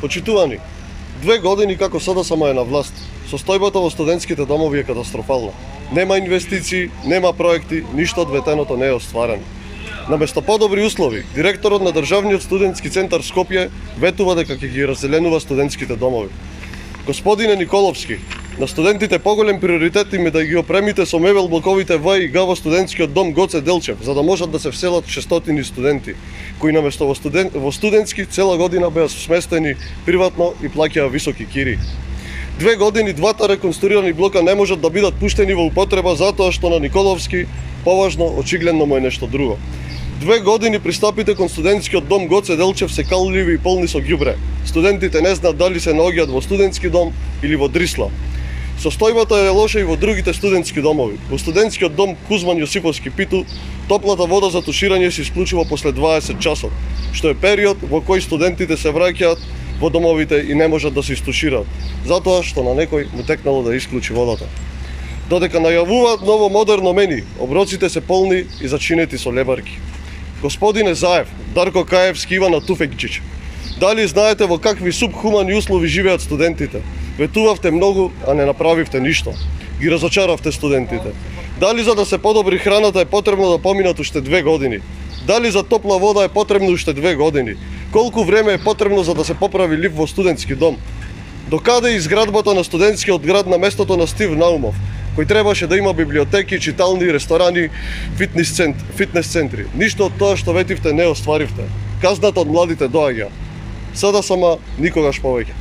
Почитувани, 2 години како СДСМ е на власт, состојбата во студентските домови е катастрофална. Нема инвестиции, нема проекти, ништо од ветеното не е остварено. Наместо подобри услови, директорот на Државниот студентски центар Скопје ветува дека ќе ги разделенува студентските домови. Господине Николовски, на студентите поголем приоритет им е да ги опремите со мебел блоковите В и Г во студентскиот дом Гоце Делчев, за да можат да се вселат 600 студенти, кои наместо во студентски цела година беа сместени приватно и плаќаа високи кири. 2 години двата реконструирани блока не можат да бидат пуштени во употреба затоа што на Николовски поважно очигледно му е нешто друго. 2 години пристапите кон студентскиот дом Гоце Делчев се калливи и полни со ѓубре. Студентите не знаат дали се наоѓаат во студентски дом или во Дрисла. Состојбата е лоша и во другите студентски домови. Во студентскиот дом Кузман Јосиповски Питу, топлата вода за туширање се исклучува после 20 часот, што е период во кој студентите се враќаат во домовите и не можат да се истушираат, затоа што на некој му текнало да исклучи водата. Додека најавуваат ново модерно мени, оброците се полни и зачинети со лебарки. Господине Заев, Дарко Каевски, Ивана Туфекџич, дали знаете во какви субхумани услови живеат студентите? Ветувавте многу, а не направивте ништо. Ги разочаравте студентите. Дали за да се подобри храната е потребно да поминат уште 2 години? Дали за топла вода е потребно уште 2 години? Колку време е потребно за да се поправи лифт во студентски дом? Докаде е изградбата на студентскиот град на местото на Стив Наумов, кој требаше да има библиотеки, читални, ресторани, фитнес центри? Ништо од тоа што ветивте не остваривте. Казната од младите доаѓа. СДСМ никогаш повеќе.